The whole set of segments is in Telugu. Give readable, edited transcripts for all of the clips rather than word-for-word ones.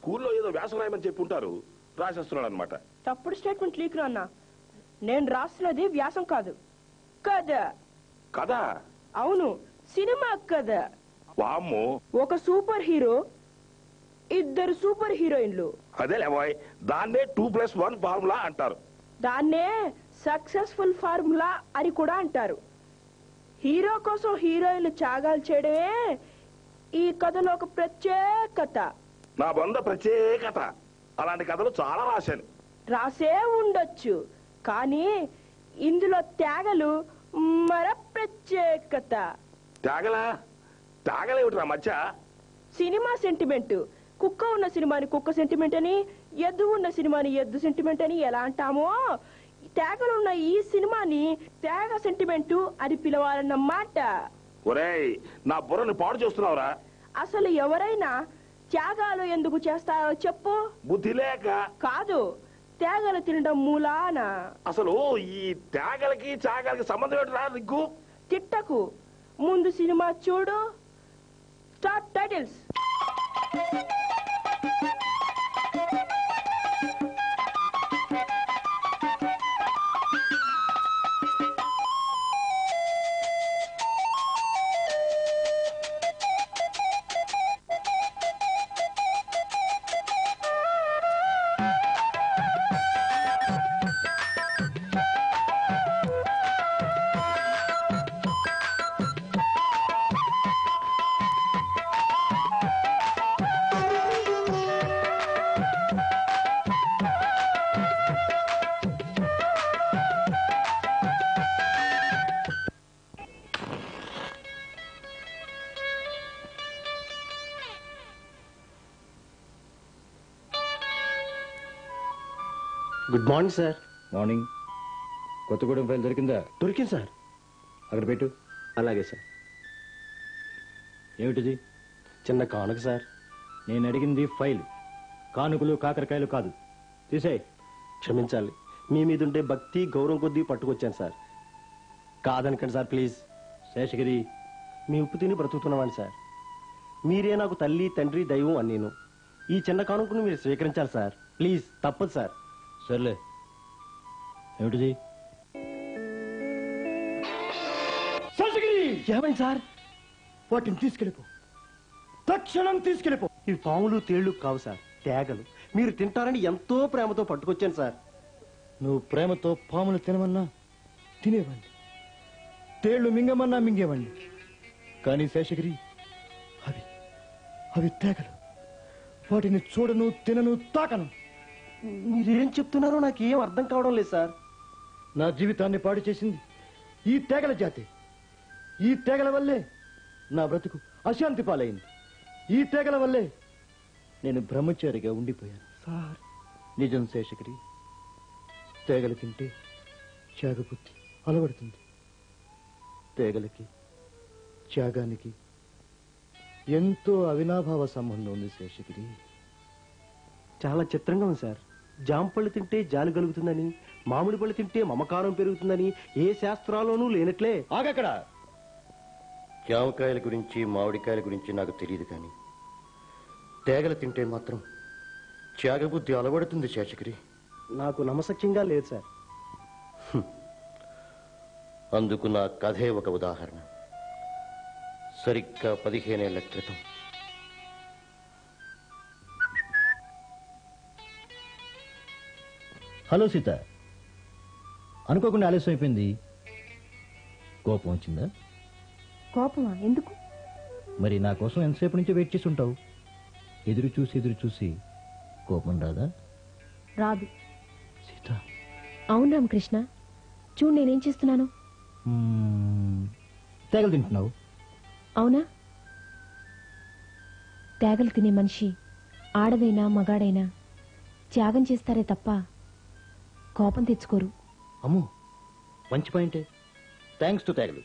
స్కూల్లో ఏదో వ్యాసం రాయమని చెప్పి ఉంటారు, రాసేస్తున్నాడు అనమాట. తప్పుడు స్టేట్మెంట్ లీక్ అన్నా. నేను రాస్తున్నది వ్యాసం కాదు, కథ. కథ? అవును, సినిమా కథ. వామ్మో! ఒక సూపర్ హీరో, ఇద్దరు సూపర్ హీరోయిన్లు. అదేలేవాయ్, దాన్నే 2+1 ఫార్ములా అంటారు. దాన్నే సక్సెస్ఫుల్ ఫార్ములా అని కూడా అంటారు. హీరో కోసం హీరోయిన్లు త్యాగాలు చేయడమే ఈ కథలో ఒక ప్రత్యేకత. నా బొంద ప్రత్యేకత. అలాంటి కథలు చాలా రాశాను. రాసే ఉండొచ్చు, కానీ ఇందులో త్యాగలు మర ప్రత్యేకత. త్యాగలా? త్యాగలేమిట్రా మధ్య? Cinema sentiment. కుక్క ఉన్న సినిమాని కుక్క సెంటిమెంట్ అని, ఎద్దు ఉన్న సినిమాని ఎద్దు సెంటిమెంట్ అని ఎలా అంటామో, త్యాగలున్న ఈ సినిమాని త్యాగ సెంటిమెంట్ అని పిలవాలన్నమాట. ఒరేయ్, నా బుర్రని పాడు చేస్తున్నావురా. అసలు ఎవరైనా త్యాగాలు ఎందుకు చేస్తారో చెప్పు. బుద్ధి లేక కాదు, త్యాగాలు తినడం మూలాన. అసలు ఈ త్యాగలకి త్యాగాలకి సంబంధం ఏంటరా నీకు? తిట్టకు, ముందు సినిమా చూడు. Start titles. Good morning sir. Morning. Kothagudem file దొరికిందా? దొరికింది సార్. అక్కడ పెట్టు. అలాగే సార్. ఏమిటిది? చిన్న కానుక సార్. నేను అడిగింది ఫైల్, కానుకలు కాకరకాయలు కాదు. తీసేయ్. క్షమించాలి, మీ మీద ఉండే భక్తి గౌరవం కొద్దీ పట్టుకొచ్చాను సార్. కాదనకండి సార్ ప్లీజ్. శేషగిరి, మీ ఉప్పు తిని బ్రతుకుతున్నామని సార్. మీరే నాకు తల్లి తండ్రి దైవం అని నేను. ఈ చిన్న కానుకను మీరు స్వీకరించాలి సార్. ప్లీజ్, తప్పదు సార్. సర్లే. ఏమిటిది? ఏమైంది సార్? వాటిని తీసుకెళ్ళిపో, తక్షణం తీసుకెళ్ళిపో. ఇవి పాములు తేళ్లు కావు సార్, తేగలు. మీరు తింటారని ఎంతో ప్రేమతో పట్టుకొచ్చాను సార్. నువ్వు ప్రేమతో పాములు తినమన్నా తినేవాడిని, తేళ్లు మింగమన్నా మింగేవాడిని. కానీ శేషగిరి, అవి తేగలు. వాటిని చూడను, తినను, తాకను. మీరేం చెప్తున్నారో నాకేం అర్థం కావడం లేదు సార్. నా జీవితాన్ని పాడు చేసింది ఈ తేగల జాతి. ఈ తేగల వల్లే నా బ్రతుకు అశాంతి పాలైంది. ఈ తేగల వల్లే నేను బ్రహ్మచారిగా ఉండిపోయాను సార్. నిజం శేషగిరి, తేగలు తింటే త్యాగబుద్ధి అలవడుతుంది. తేగలకి త్యాగానికి ఎంతో అవినాభావ సంబంధం ఉంది శేషగిరి. చాలా చిత్రంగా ఉంది సార్. జాంపళ్ళు తింటే జాలి కలుగుతుందని, మామిడి పళ్ళు తింటే మమకారం పెరుగుతుందని ఏ శాస్త్రాల్లోనూ లేనట్లే. ఆగక్కడ. జామకాయల గురించి మామిడికాయల గురించి నాకు తెలియదు, కానీ తేగలు తింటే మాత్రం త్యాగబుద్ధి అలవడుతుంది శేషగిరి. నాకు నమ్మసక్యంగా లేదు సార్. అందుకు నా కథే ఒక ఉదాహరణ. సరిగ్గా 15 ఏళ్ల క్రితం హలో సీత, అనుకోకుండా ఆలస్యం అయిపోయింది. కోపం వచ్చిందా? కోపమా? ఎందుకు? మరి నా కోసం ఎంతసేపు నుంచి వెయిట్ చేసి ఉంటావు? ఎదురు చూసి కోపం రాదా? రాదు. సీత. అవును రామకృష్ణ, చూడు నేనేం చేస్తున్నాను. తేగలు తింటున్నావు. అవునా? తేగలు తినే మనిషి ఆడదైనా మగాడైనా త్యాగం చేస్తారే తప్ప కోపం తెచ్చుకోరు. అమ్మో, మంచి పాయింటే. థ్యాంక్స్ టు తేగలు.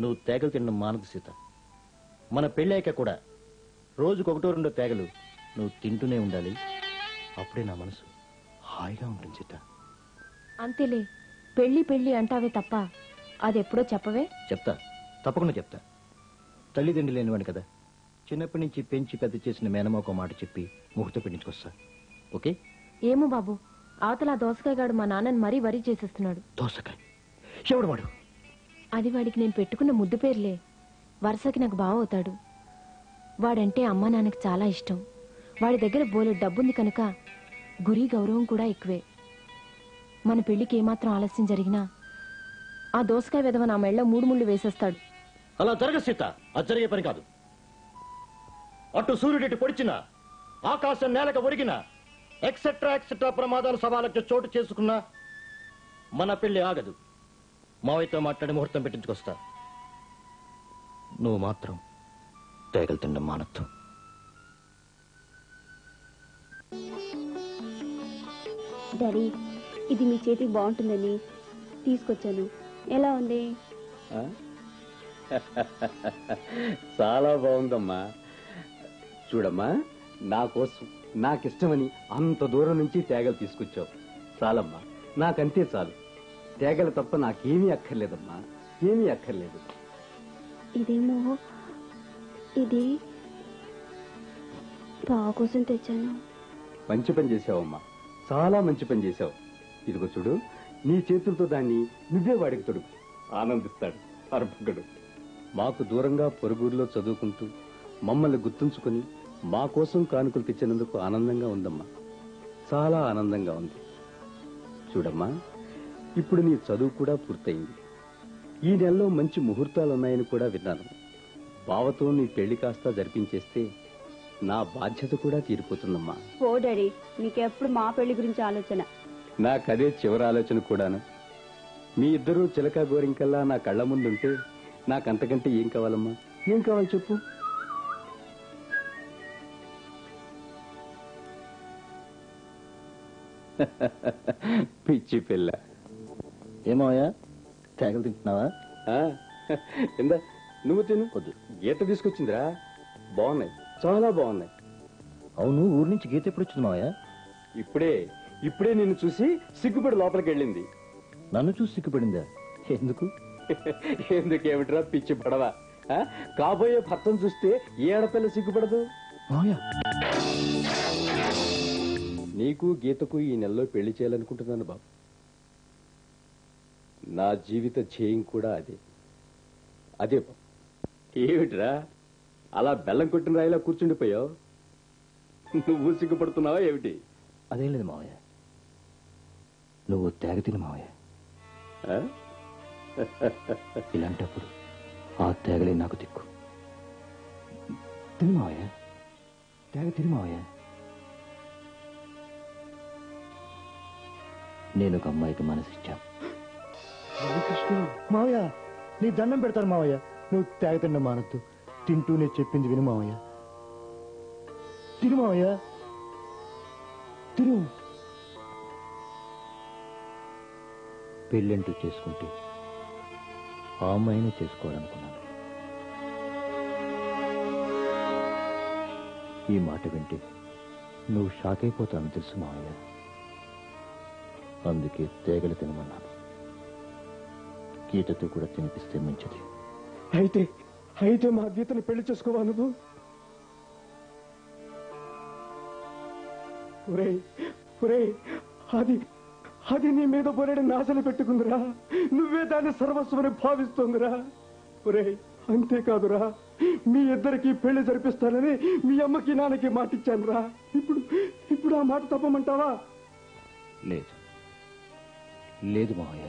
నువ్వు తేగలు తినడం మానదు సీత. మన పెళ్ళాక కూడా రోజుకు 1-2 తేగలు నువ్వు తింటూనే ఉండాలి. అప్పుడే నా మనసు హాయిగా ఉంటుంది సీత. అంతేలే, పెళ్లి అంటావే తప్ప అదెప్పుడో చెప్పవే. చెప్తా, తప్పకుండా చెప్తా. తల్లిదండ్రులు లేనివాడు కదా, చిన్నప్పటి నుంచి పెంచి పెద్ద చేసిన మేనమావ మాట చెప్పి ముహూర్తం పెట్టించుకొస్తా. ఓకే? ఏమో బాబు, అవతల ఆ దోసకాయ గాడు మా నాన్నని మరీ వరీ చేసేస్తున్నాడు. దోసకాయ ఎవడు వాడు? అది వాడికి నేను పెట్టుకున్న ముద్దు పేర్లే. వరుసకి నాకు బావ అవుతాడు. వాడంటే అమ్మా నాన్నకి చాలా ఇష్టం. వాడి దగ్గర బోలెడు డబ్బుంది కనుక గురి గౌరవం కూడా ఎక్కువే. మన పెళ్లికి ఏమాత్రం ఆలస్యం జరిగినా ఆ దోసకాయ విధవ నా మెళ్ళ 3 ముళ్ళు వేసేస్తాడు. అలా జరగ సీత, అది జరిగే పని కాదు. అటు సూర్యుడి పొడిచిన, ఆకాశం నేలకు ఒరిగిన, ఎక్సెట్రా ఎక్సెట్రా ప్రమాదాలు సవాళ్ళకి చోటు చేసుకున్నా మన పెళ్లి ఆగదు. మావయ్యతో మాట్లాడి ముహూర్తం పెట్టించుకొస్తా. నువ్వు మాత్రం తేగలు తిండం మానొద్దు. డాడీ, ఇది మీ చేతికి బాగుంటుందని తీసుకొచ్చాను. ఎలా ఉంది? చాలా బాగుందమ్మా. చూడమ్మా, నా కోసం నాకిష్టమని అంత దూరం నుంచి తేగలు తీసుకొచ్చావు. చాలమ్మా, నాకంతే చాలు. తేగలు తప్ప నాకేమీ అక్కర్లేదమ్మా, ఏమీ అక్కర్లేదు. ఇదేమో ఇది బావ కోసం తెచ్చాను. మంచి పని చేసావమ్మా, చాలా మంచి పని చేశావు. ఇదిగో చూడు, నీ చేతులతో దాన్ని నువ్వే వాడికి తొడుగు. ఆనందిస్తాడు అర్భకుడు. మాకు దూరంగా పొరుగురులో చదువుకుంటూ మమ్మల్ని గుర్తుంచుకుని మా కోసం కానుకలు తెచ్చినందుకు ఆనందంగా ఉందమ్మా, చాలా ఆనందంగా ఉంది. చూడమ్మా, ఇప్పుడు నీ చదువు కూడా పూర్తయింది. ఈ నెలలో మంచి ముహూర్తాలు ఉన్నాయని కూడా విన్నాను. బావతో నీ పెళ్లి కాస్త జరిపించేస్తే నా బాధ్యత కూడా తీరిపోతుందమ్మా. ఓ డాడీ, నీకెప్పుడు మా పెళ్లి గురించి ఆలోచన. నాకదే చివరి ఆలోచన కూడాను. మీ ఇద్దరూ చిలక గోరింకల్లా నా కళ్ళ ముందుంటే నాకంతకంటే ఏం కావాలమ్మా? ఏం కావాలి చెప్పు? పిచ్చి పిల్ల. ఏమోయా, తేగలు తింటున్నావా? ఇందా నువ్వు తిను. వద్దు. గీత తీసుకొచ్చిందిరా, బాగున్నాయి, చాలా బాగున్నాయి. అవును, ఊరి నుంచి గీత ఎప్పుడు వచ్చింది మావయ్య? ఇప్పుడే నిన్ను చూసి సిగ్గుపడి లోపలికి వెళ్ళింది. నన్ను చూసి సిగ్గుపడిందా? ఎందుకు? ఎందుకేమిట్రా పిచ్చి పడవా? కాబోయే భర్తను చూస్తే ఏ ఆడపిల్ల సిగ్గుపడదు? మావయ్య, నీకు గీతకు ఈ నెలలో పెళ్లి చేయాలనుకుంటున్నాను బాబు. నా జీవిత ధ్యేయం కూడా అదే బాబు. ఏమిట్రా అలా బెల్లం కొట్టిన రాయిలా కూర్చుండిపోయావు? నువ్వు సిగ్గుపడుతున్నావా ఏమిటి? అదేం లేదు మావయ్య, నువ్వు తేగ తిని మావయ్య. ఇలాంటప్పుడు ఆ తేగలే నాకు దిక్కు. తిని మావయ్య, తేగ తిని మావయ్య. నేను ఒక అమ్మాయికి మనసిచ్చాను. మావయ్య, నీ దండం పెడతాను మావయ్య, నువ్వు తేగ తిండం మానొద్దు. తింటూ నేను చెప్పింది విను మావయ్య. తిను మావయ్య, తిను. పెళ్ళంటూ చేసుకుంటే ఆ అమ్మాయినే చేసుకోవాలనుకున్నాను. ఈ మాట వింటే నువ్వు షాక్ అయిపోతాను తెలుసు మావయ్య. అందుకే తేగలు తినమన్నాను. గీతతో కూడా తినిపిస్తే మంచిది. అయితే మా గీతను పెళ్లి చేసుకోవా నువ్వు? అది నీ మీద పొరడి నాశలు పెట్టుకుందిరా. నువ్వే దాన్ని సర్వస్వని భావిస్తోందిరా. అంతేకాదురా, మీ ఇద్దరికి పెళ్లి జరిపిస్తానని మీ అమ్మకి నాన్నకి మాటిచ్చానురా. ఇప్పుడు ఆ మాట తప్పమంటావా? లేదు మావయ్య,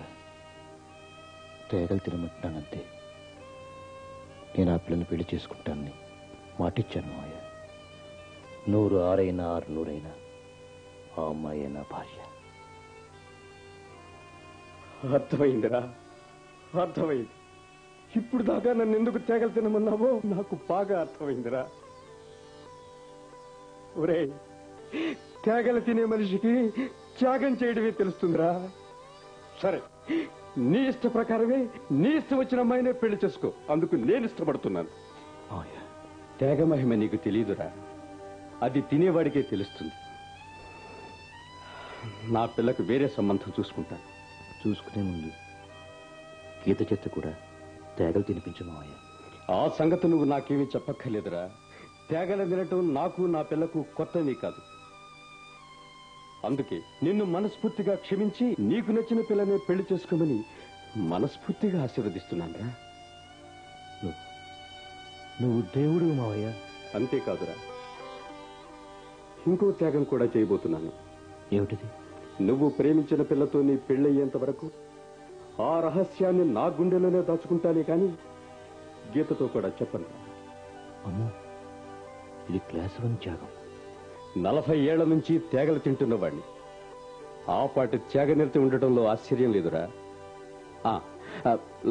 తేగలు తినమంటున్నానంతే. నేను ఆ పిల్లని పెళ్లి చేసుకుంటానని మాటిచ్చాను మావయ్య. 100 ఆరైనా 600 అయినా ఆ అమ్మాయి నా భార్య. అర్థమైందిరా, అర్థమైంది. ఇప్పుడు దాకా నన్ను ఎందుకు తేగలు తినమన్నావో నాకు బాగా అర్థమైందిరా. తేగలు తినే మనిషికి త్యాగం చేయడమే తెలుస్తుందిరా. సరే, నీ ఇష్ట ప్రకారమే నీ ఇష్టం వచ్చిన అమ్మాయినే పెళ్లి చేసుకో. అందుకు నేను ఇష్టపడుతున్నాను. తేగ మహిమ నీకు తెలియదురా, అది తినేవాడికే తెలుస్తుంది. నా పిల్లకు వేరే సంబంధం చూసుకుంటాను. చూసుకునే ముందు గీత చేత కూడా తేగలు తినిపించు మావయ్య. ఆ సంగతి నువ్వు నాకేమీ చెప్పక్కర్లేదురా. తేగల తినటం నాకు నా పిల్లకు కొత్తవి కాదు. అందుకే నిన్ను మనస్ఫూర్తిగా క్షమించి నీకు నచ్చిన పిల్లనే పెళ్లి చేసుకోమని మనస్ఫూర్తిగా ఆశీర్వదిస్తున్నానురా. నువ్వు దేవుడు మావయ్య. అంతేకాదురా, ఇంకో త్యాగం కూడా చేయబోతున్నాను. ఏమిటిది? నువ్వు ప్రేమించిన పిల్లతో నీ పెళ్ళయ్యేంత వరకు ఆ రహస్యాన్ని నా గుండెలోనే దాచుకుంటానే కాని గీతతో కూడా చెప్పను. అమ్మో, ఇది క్లాస్ 1 త్యాగం. 40 ఏళ్ల నుంచి తేగలు తింటున్నవాడిని. ఆ పాటి త్యాగనిరతి ఉండటంలో ఆశ్చర్యం లేదురా.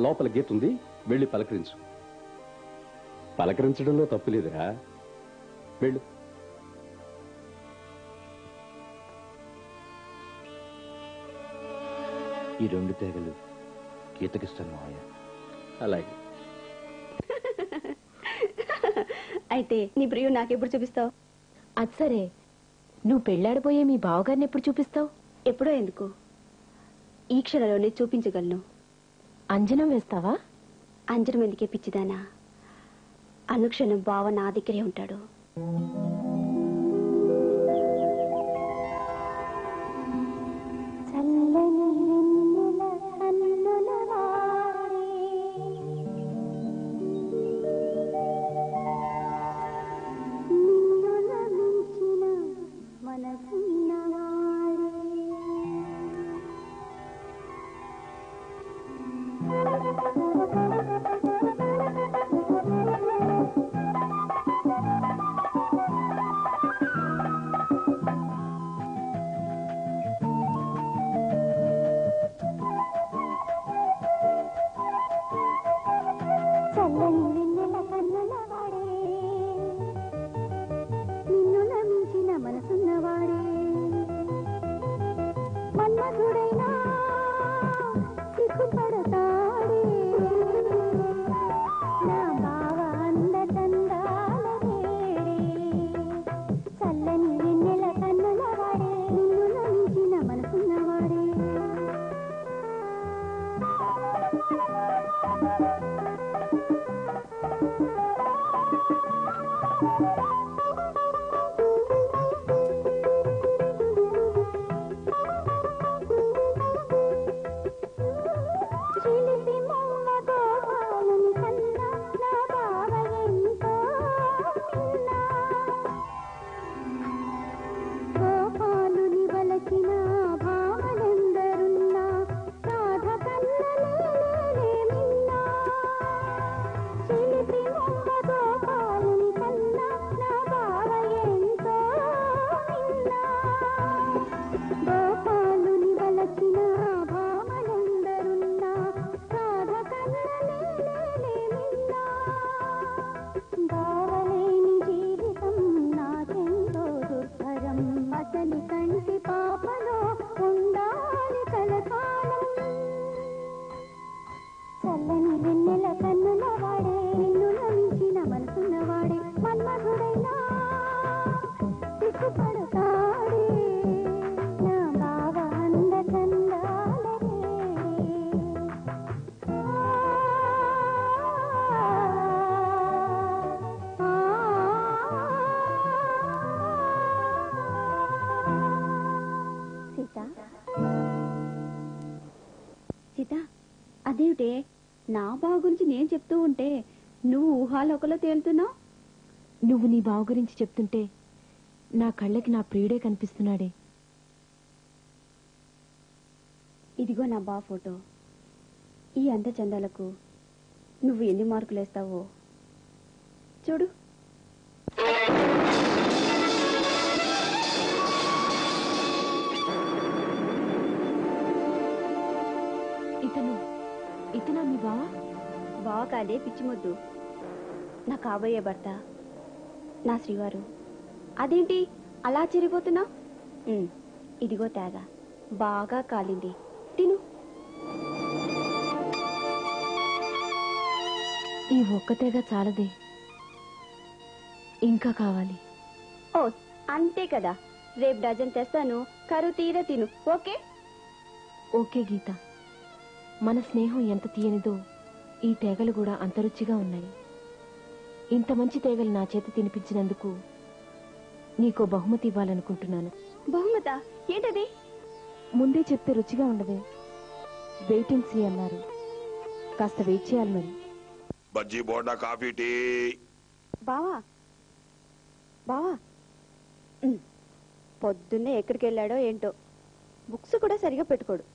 లోపల గీత ఉంది, వెళ్ళి పలకరించు. పలకరించడంలో తప్పు లేదురా, వెళ్ళు. ఈ 2 తేగలు గీతకిస్తాను మావయ్య. అలాగే. అయితే నీ ప్రియం నాకెప్పుడు చూపిస్తావు? అది సరే, నువ్వు పెళ్ళాడిపోయే మీ బావగారిని ఎప్పుడు చూపిస్తావు? ఎప్పుడో ఎందుకు, ఈ క్షణంలోనే చూపించగలను. అంజనం వేస్తావా? అంజనం ఎందుకే పిచ్చిదానా, అనుక్షణం బావ నా దగ్గరే ఉంటాడు. అదేమిటే, నా బావ గురించి నేను చెప్తూ ఉంటే నువ్వు ఊహాలోకలో తేలుతున్నావు? నువ్వు నీ బావ గురించి చెప్తుంటే నా కళ్ళకి నా ప్రియుడే కనిపిస్తున్నాడే. ఇదిగో నా బావ ఫోటో. ఈ అందచందాలకు నువ్వు ఎన్ని మార్కులేస్తావో చూడు. ఇతనా మీ బావ? బావ కాదే పిచ్చిమొద్దు, నా కాబోయే భర్త, నా శ్రీవారు. అదేంటి అలా చిరిగిపోతున్నావు? ఇదిగో తేగ, బాగా కాలింది, తిను. ఈ ఒక్క తేగ చాలదే, ఇంకా కావాలి. ఓ అంతే కదా, రేపు డజన్ తెస్తాను, కరువు తీర తిను. ఓకే? ఓకే గీత, మన స్నేహం ఎంత తీయనిదో ఈ తేగలు కూడా అంత రుచిగా ఉన్నాయి. ఇంత మంచి తేగలు నా చేత తినిపించినందుకు నీకో బహుమతి ఇవ్వాలనుకుంటున్నాను. బహుమత ఏంటది? ముందే చెప్తే రుచిగా ఉండదే. వెయిటింగ్ సీ అన్నారు, కాస్త వెయిట్ చేయాలి మరి. Bajji bonda coffee tea. బావా బావా పొద్దున్నే ఎక్కడికి వెళ్ళాడో ఏంటో, బుక్స్ కూడా సరిగా పెట్టుకోడు.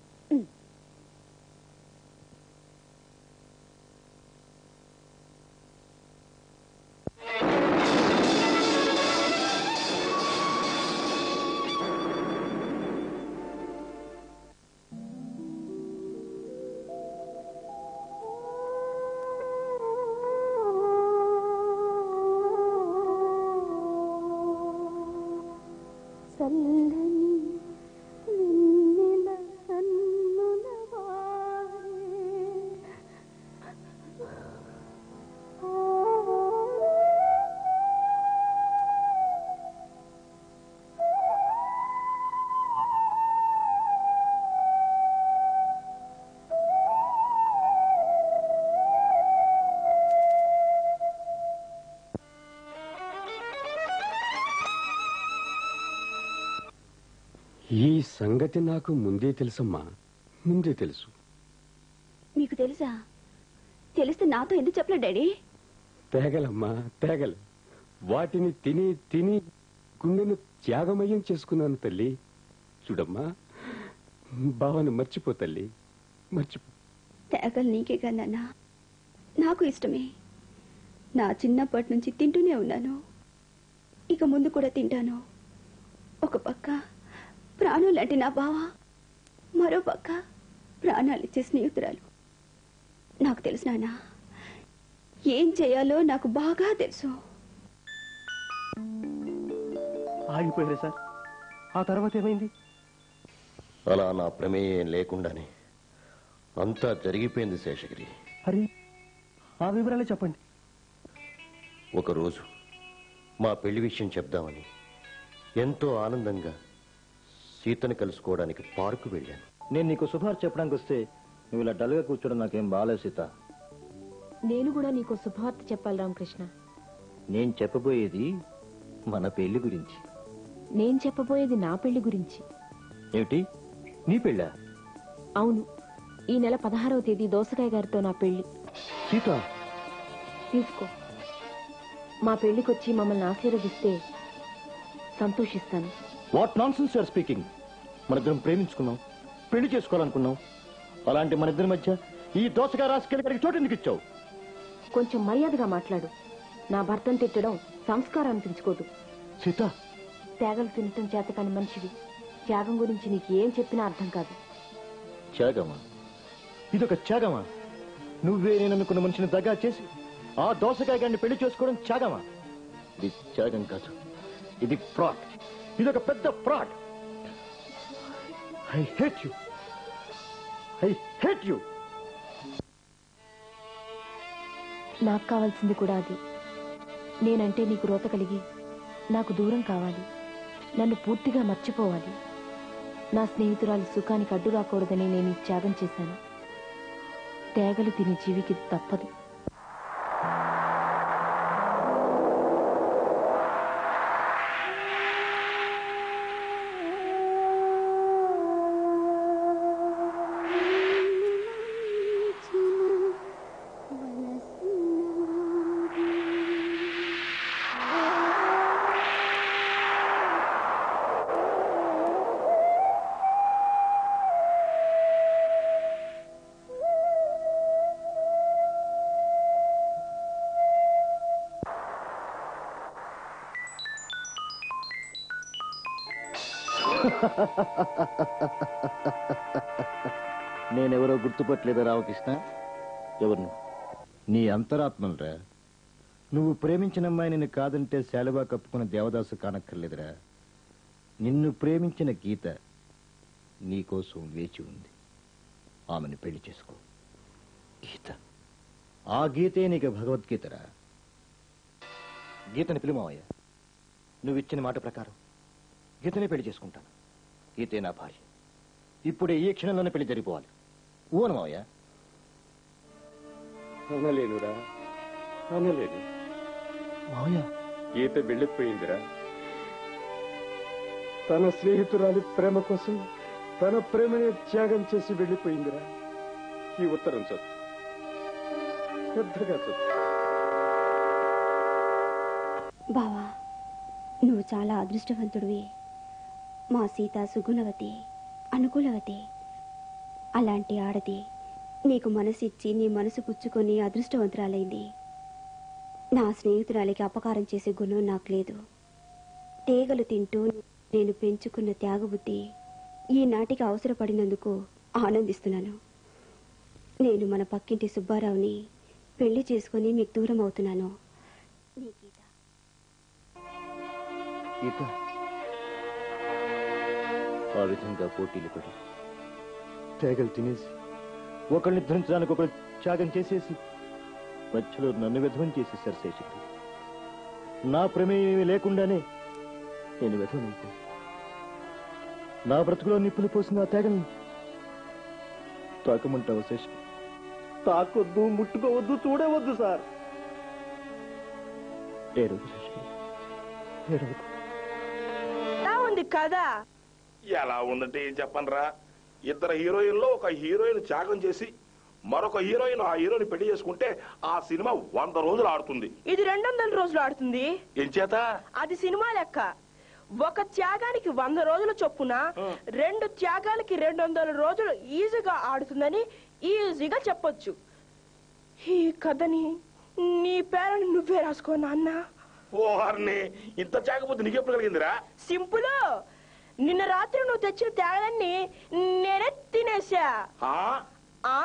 ఈ సంగతి నాకు ముందే తెలుసమ్మా, ముందే తెలుసు. మీకు తెలుసా? తెలిస్తే నాతో ఎందుకు చెప్పలే డాడీ? తేగలమ్మా, తేగలు. వాటిని తిని తిని గుండెను త్యాగమయం చేసుకున్నాను తల్లి. చూడమ్మా, బావను మర్చిపో తల్లి, మర్చిపో. తేగలు నీకే కన్నా నాకు ఇష్టమే. నా చిన్నప్పటి నుంచి తింటూనే ఉన్నాను, ఇక ముందు కూడా తింటాను. ఒక పక్క ప్రాణం లాంటి నా బావ, మరో పక్క ప్రాణాలిచ్చే స్నేహితురాలు. నాకు తెలుసు నాన్న, ఏం చేయాలో నాకు బాగా తెలుసు. ఆగిపోయారు సార్. ఆ తర్వాత ఏమైంది? అలా నా ప్రమేయం లేకుండానే అంతా జరిగిపోయింది శేషగిరి. అరే, ఆ వివరాలే చెప్పండి. ఒకరోజు మా పెళ్లి విషయం చెప్దామని ఎంతో ఆనందంగా సీతను కలుసుకోవడానికి పార్కు వెళ్ళాను. నేను నీకు శుభార్త చెప్పడానికి వస్తే నువ్వు ఇలా డల్గా కూర్చోడం నాకేం బాగాలేదు సీత. నేను కూడా నీకు శుభవార్త చెప్పాలి రామకృష్ణ. నేను చెప్పబోయేది మన పెళ్లి గురించి. నేను చెప్పబోయేది నా పెళ్లి గురించి. ఏమిటి, నీ పెళ్ళా? అవును, ఈ నెల 16వ తేదీ దోసకాయ గారితో నా పెళ్లి. సీత, తీసుకో. మా పెళ్లికొచ్చి మమ్మల్ని ఆశీర్వదిస్తే సంతోషిస్తాను. What nonsense you are speaking. మనిద్దరం ప్రేమించుకున్నాం, పెళ్లి చేసుకోవాలనుకున్నాం. అలాంటి మన ఇద్దరి మధ్య ఈ దోసగా రాసుకెళ్ళి చోటు ఎందుకు ఇచ్చావు? కొంచెం మర్యాదగా మాట్లాడు. నా భర్తను తిట్టడం సంస్కారం అనిపించుకోదు. సీత, త్యాగలు తినటం చేత కాని మనిషివి. త్యాగం గురించి నీకు ఏం చెప్పినా అర్థం కాదు. త్యాగమా? ఇదొక త్యాగమా? నువ్వే నేను అనుకున్న మనిషిని దగా చేసి ఆ దోసకాయ గారిని పెళ్లి చేసుకోవడం త్యాగమా? ఇది త్యాగం కాదు, ఇది ఫ్రాడ్. ఇదొక పెద్ద fraud. I hate you, I hate you. నాకు కావాల్సింది కూడా అది. నేనంటే నీకు రోత కలిగి నాకు దూరం కావాలి. నన్ను పూర్తిగా మర్చిపోవాలి. నా స్నేహితురాలి సుఖానికి అడ్డు రాకూడదని నేను ఈ త్యాగం చేశాను. తేగలు తినే జీవికి ఇది తప్పదు. నేనెవరో గుర్తుపట్టలేదా రామకృష్ణ? ఎవరు? నీ అంతరాత్మనురా. నువ్వు ప్రేమించిన అమ్మాయి నిన్ను కాదంటే శాలువా కప్పుకున్న దేవదాసు కానక్కర్లేదురా. నిన్ను ప్రేమించిన గీత నీకోసం వేచి ఉంది. ఆమెను పెళ్లి చేసుకో. గీత, ఆ గీతే నీకు భగవద్గీతరా. గీతని పిలుమావయ్య. నువ్విచ్చిన మాట ప్రకారం గీతనే పెళ్లి చేసుకుంటాను. గీతే నా భార్య. ఇప్పుడే ఈ క్షణంలోనే పెళ్లి జరిగిపోవాలి. ఊనమావయ్య. అనలేనురా, అనలేను. మావయ్య గీత వెళ్ళిపోయిందిరా. తన స్నేహితురాలి ప్రేమ కోసం తన ప్రేమనే త్యాగం చేసి వెళ్ళిపోయిందిరా. ఈ ఉత్తరం చదువు, శ్రద్ధగా చదువు. బావా, నువ్వు చాలా అదృష్టవంతుడివి. మా సీత సుగుణవతి, అనుకూలవతి. అలాంటి ఆడది నీకు మనసిచ్చి నీ మనసు పుచ్చుకొని అదృష్టవంతురాలైంది. నా స్నేహితురాలికి అపకారం చేసే గుణం నాకు లేదు. తీగలు తింటూ నేను పెంచుకున్న త్యాగబుద్ధి ఈనాటికి అవసరపడినందుకు ఆనందిస్తున్నాను. నేను మన పక్కింటి సుబ్బారావుని పెళ్లి చేసుకుని మీకు దూరం అవుతున్నాను. నీ గీత. గీత ఆ విధంగా పోటీలు పడి తేగలు తినేసి ఒకరిని ధరించడానికి ఒకరు త్యాగం చేసేసి మధ్యలో నన్ను విధవం చేసేసారు శేషగిరి. నా ప్రమేయం లేకుండానే నేను విధవనైతే నా బ్రతుకులో నిప్పులు పోసిన ఆ తేగల్ని తాకమంటావు శేషగిరి? తాకొద్దు, ముట్టుకోవద్దు, చూడవద్దు సార్. ఏడవకు శేషగిరి, ఏడవకు. ఎలా ఉంది కదా? ఎలా ఉందంటే ఏం చెప్పనరా, ఇద్దరు హీరోయిన్లో ఒక హీరోయిన్ త్యాగం చేసి మరొక హీరోయిన్ ఆ హీరోని పెళ్లి చేసుకుంటే ఆ సినిమా 100 రోజులు ఆడుతుంది. ఇది 200 రోజులు ఆడుతుంది. ఏం చేత? అది సినిమా లెక్క. ఒక త్యాగానికి 100 రోజుల చొప్పున 2 త్యాగాలకి 200 రోజులు ఈజీగా ఆడుతుందని ఈజీగా చెప్పొచ్చు. ఈ కథని నీ పేరని నువ్వే రాసుకో నాన్న. ఓహర్ని, ఇంత త్యాగబుద్ధి నీకెప్పుడు కలిగిందిరా? సింపుల్. నిన్న రాత్రి నువ్వు తెచ్చిన త్యాగాలన్నీ నేనే తినేసా. ఆ? ఆ